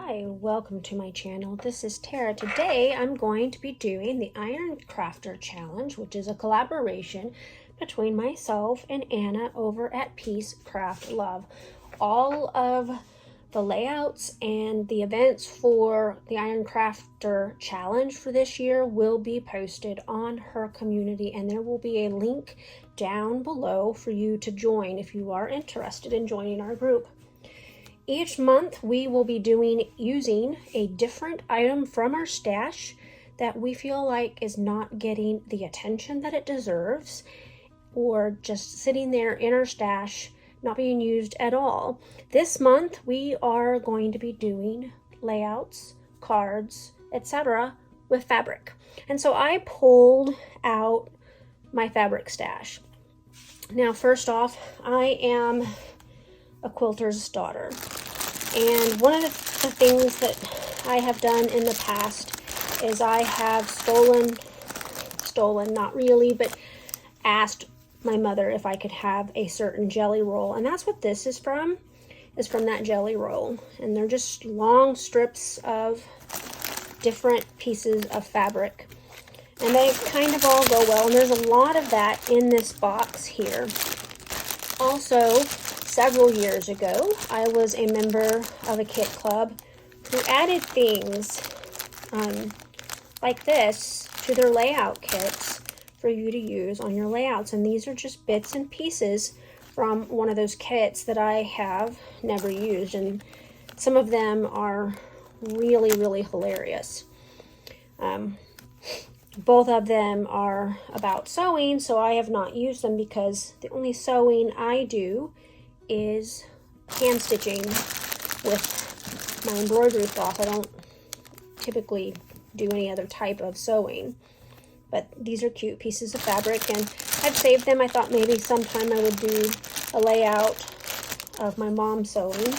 Hi, welcome to my channel. This is Tara. Today I'm going to be doing the Iron Crafter Challenge, which is a collaboration between myself and Anna over at Peace Craft Love. All of the layouts and the events for the Iron Crafter Challenge for this year will be posted on her community, and there will be a link down below for you to join if you are interested in joining our group. Each month we will be using a different item from our stash that we feel like is not getting the attention that it deserves, or just sitting there in our stash not being used at all. This month we are going to be doing layouts, cards, etc. with fabric. And so I pulled out my fabric stash. Now, first off, I am a quilter's daughter, and one of the things that I have done in the past is I have stolen, not really, but asked my mother if I could have a certain jelly roll, and that's what this is from that jelly roll. And they're just long strips of different pieces of fabric, and they kind of all go well, and there's a lot of that in this box here. Also, several years ago, I was a member of a kit club who added things like this to their layout kits for you to use on your layouts. And these are just bits and pieces from one of those kits that I have never used. And some of them are really, really hilarious. Both of them are about sewing, so I have not used them because the only sewing I do is hand stitching with my embroidery cloth. I don't typically do any other type of sewing, but these are cute pieces of fabric, and I've saved them. I thought maybe sometime I would do a layout of my mom sewing.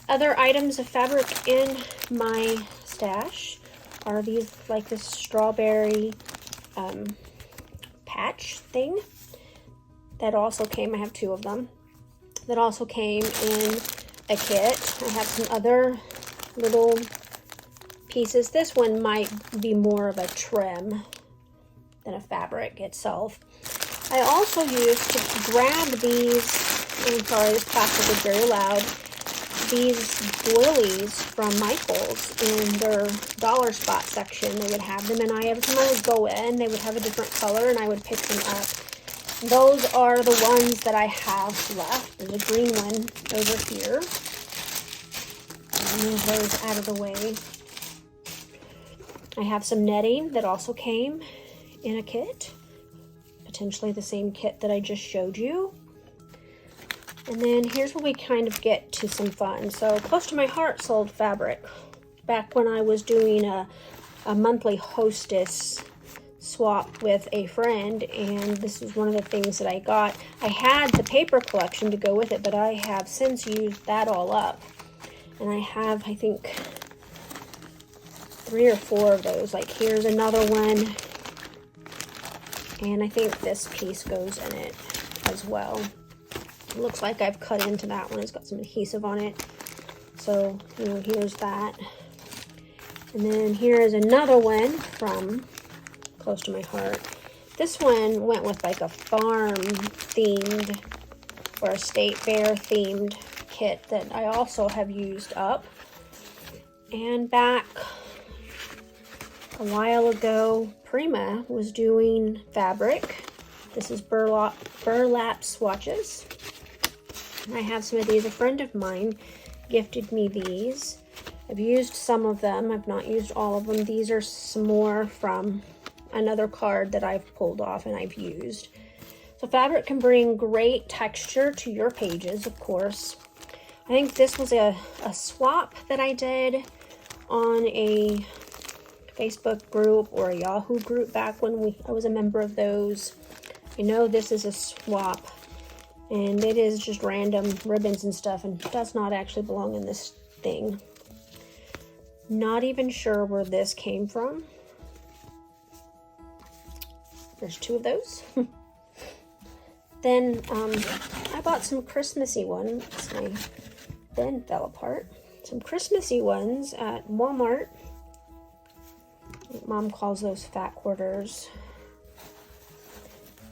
Other items of fabric in my stash are these, like this strawberry patch thing that also came. I have two of them that also came in a kit. I have some other little pieces. This one might be more of a trim than a fabric itself. I also used to grab these, I'm sorry, this plastic is very loud, these doilies from Michael's in their dollar spot section. They would have them, and every time I would go in, they would have a different color, and I would pick them up. Those are the ones that I have left. There's a green one over here. I'll move those out of the way. I have some netting that also came in a kit, potentially the same kit that I just showed you. And then here's where we kind of get to some fun. So Close to My Heart sold fabric back when I was doing a monthly hostess swap with a friend, and this is one of the things that I got. I had the paper collection to go with it, but I have since used that all up, and I have, I think, 3 or 4 of those. Like, here's another one, and I think this piece goes in it as well. It looks like I've cut into that one. It's got some adhesive on it, so here's that. And then here is another one from Close to My Heart. This one went with like a farm themed or a state fair themed kit that I also have used up. And back a while ago, Prima was doing fabric. This is burlap swatches. I have some of these. A friend of mine gifted me these. I've used some of them. I've not used all of them. These are some more from another card that I've pulled off and I've used. So fabric can bring great texture to your pages, of course. I think this was a swap that I did on a Facebook group or a Yahoo group back when I was a member of those. I know this is a swap, and it is just random ribbons and stuff, and does not actually belong in this thing. Not even sure where this came from. There's 2 of those. Then I bought some Christmassy ones. My bin fell apart. some Christmassy ones at Walmart. Mom calls those fat quarters.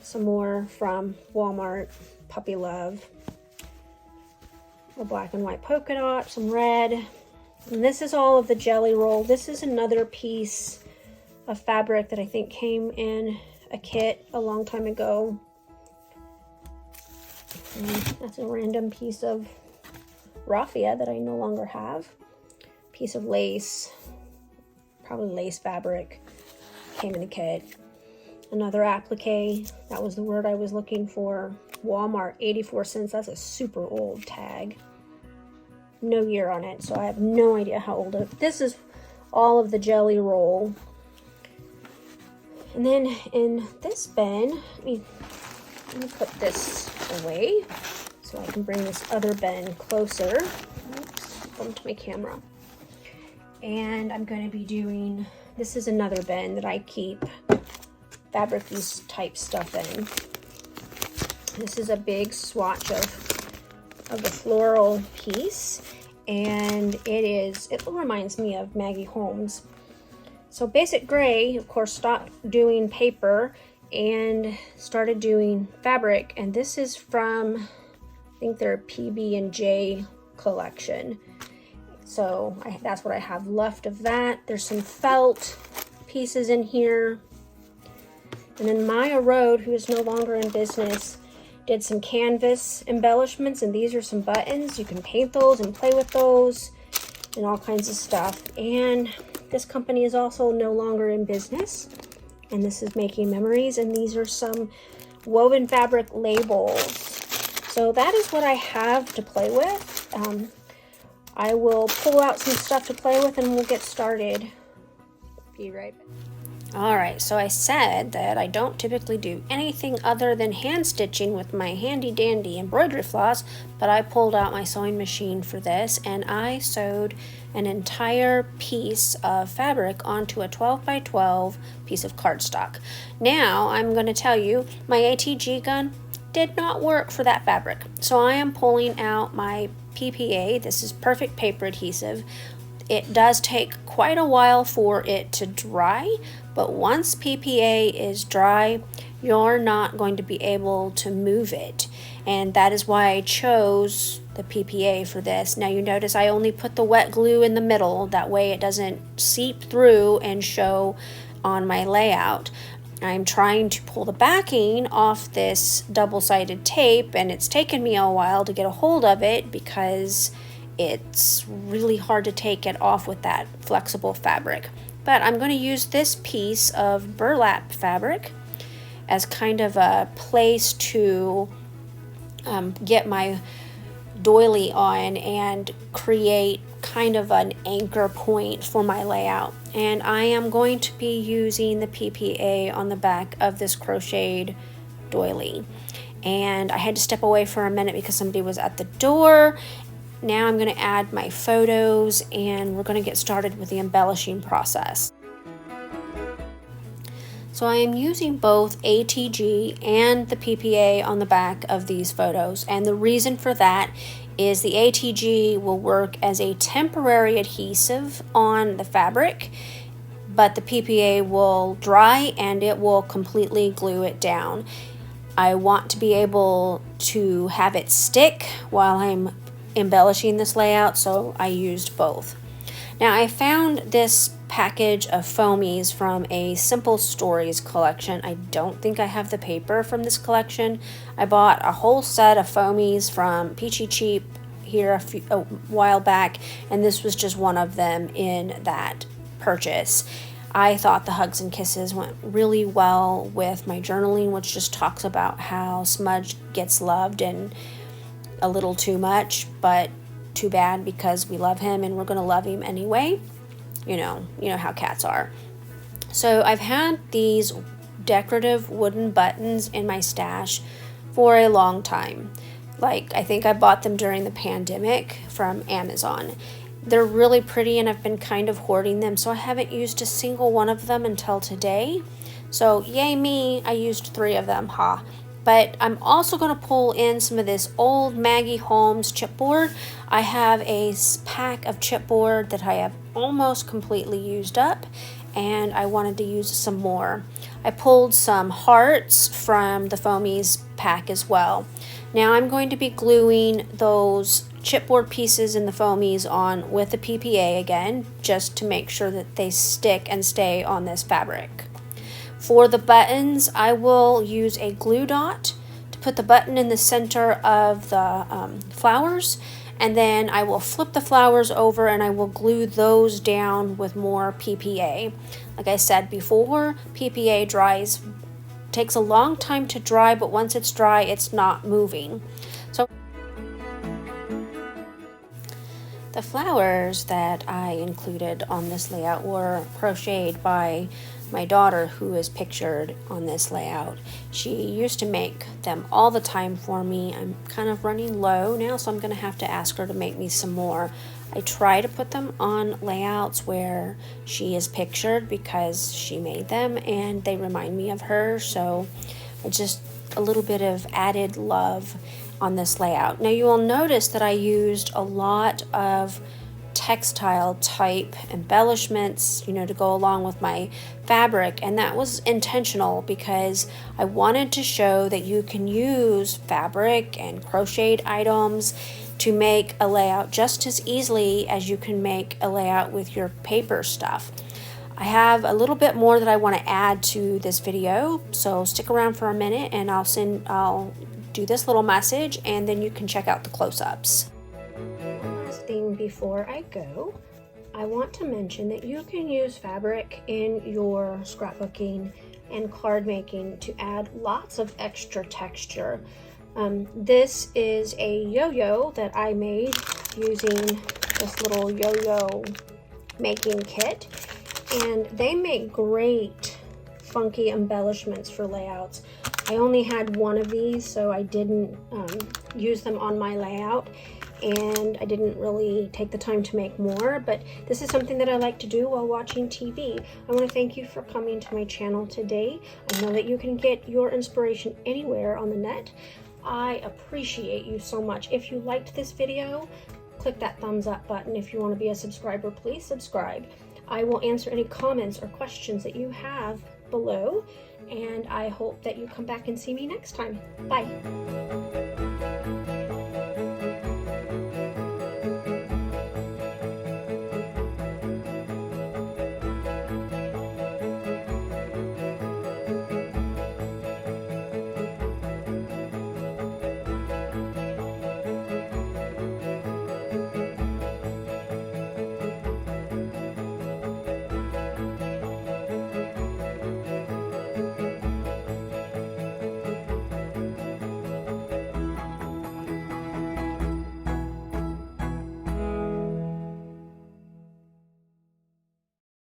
Some more from Walmart, Puppy Love. A black and white polka dot, some red. And this is all of the jelly roll. This is another piece of fabric that I think came in a kit a long time ago. And that's a random piece of raffia that I no longer have. Piece of lace, probably lace fabric, came in a kit. Another applique, that was the word I was looking for. Walmart, 84 cents, that's a super old tag. No year on it, so I have no idea how old it is. This is all of the jelly roll. And then in this bin, let me put this away so I can bring this other bin closer. Oops, bumped my camera. And I'm going to be doing, this is another bin that I keep fabric-y type stuff in. This is a big swatch of the floral piece, and it reminds me of Maggie Holmes. So Basic Gray, of course, stopped doing paper and started doing fabric, and this is from, I think, their PB&J collection. So that's what I have left of that. There's some felt pieces in here. And then Maya Road, who is no longer in business, did some canvas embellishments, and these are some buttons. You can paint those and play with those and all kinds of stuff. And this company is also no longer in business, and this is Making Memories, and these are some woven fabric labels. So that is what I have to play with. I will pull out some stuff to play with and we'll get started. Be right back. Alright, so I said that I don't typically do anything other than hand stitching with my handy dandy embroidery floss, but I pulled out my sewing machine for this and I sewed an entire piece of fabric onto a 12 by 12 piece of cardstock. Now I'm going to tell you, my ATG gun did not work for that fabric. So I am pulling out my PPA. This is perfect paper adhesive. It does take quite a while for it to dry, but once PPA is dry, you're not going to be able to move it. And that is why I chose the PPA for this. Now you notice I only put the wet glue in the middle, that way it doesn't seep through and show on my layout. I'm trying to pull the backing off this double-sided tape, and it's taken me a while to get a hold of it because it's really hard to take it off with that flexible fabric. But I'm going to use this piece of burlap fabric as kind of a place to get my doily on and create kind of an anchor point for my layout. And I am going to be using the PPA on the back of this crocheted doily. And I had to step away for a minute because somebody was at the door. Now I'm going to add my photos and we're going to get started with the embellishing process. So I am using both ATG and the PPA on the back of these photos, and the reason for that is the ATG will work as a temporary adhesive on the fabric, but the PPA will dry and it will completely glue it down. I want to be able to have it stick while I'm embellishing this layout, so I used both. Now I found this package of foamies from a Simple Stories collection. I don't think I have the paper from this collection. I bought a whole set of foamies from Peachy Cheap here a while back, and this was just one of them in that purchase. I thought the Hugs and Kisses went really well with my journaling, which just talks about how Smudge gets loved and a little too much, but too bad because we love him and we're going to love him anyway. You know how cats are. So I've had these decorative wooden buttons in my stash for a long time. Like, I think I bought them during the pandemic from Amazon. They're really pretty and I've been kind of hoarding them, so I haven't used a single one of them until today. So yay me, I used 3 of them, ha. But I'm also going to pull in some of this old Maggie Holmes chipboard. I have a pack of chipboard that I have almost completely used up, and I wanted to use some more. I pulled some hearts from the Foamies pack as well. Now I'm going to be gluing those chipboard pieces in the Foamies on with the PPA again, just to make sure that they stick and stay on this fabric. For the buttons, I will use a glue dot to put the button in the center of the flowers, and then I will flip the flowers over and I will glue those down with more PPA. Like I said before, PPA dries, takes a long time to dry, but once it's dry, it's not moving. So the flowers that I included on this layout were crocheted by my daughter, who is pictured on this layout. She used to make them all the time for me. I'm kind of running low now, so I'm going to have to ask her to make me some more. I try to put them on layouts where she is pictured because she made them and they remind me of her, so just a little bit of added love on this layout. Now you will notice that I used a lot of textile type embellishments, you know, to go along with my fabric, and that was intentional because I wanted to show that you can use fabric and crocheted items to make a layout just as easily as you can make a layout with your paper stuff. I have a little bit more that I want to add to this video, so stick around for a minute and I'll do this little message and then you can check out the close-ups. Last thing before I go, I want to mention that you can use fabric in your scrapbooking and card making to add lots of extra texture. This is a yo-yo that I made using this little yo-yo making kit, and they make great funky embellishments for layouts. I only had one of these, so I didn't use them on my layout, and I didn't really take the time to make more, but this is something that I like to do while watching TV. I want to thank you for coming to my channel today. I know that you can get your inspiration anywhere on the net. I appreciate you so much. If you liked this video, click that thumbs up button. If you want to be a subscriber, please subscribe. I will answer any comments or questions that you have below, and I hope that you come back and see me next time. Bye.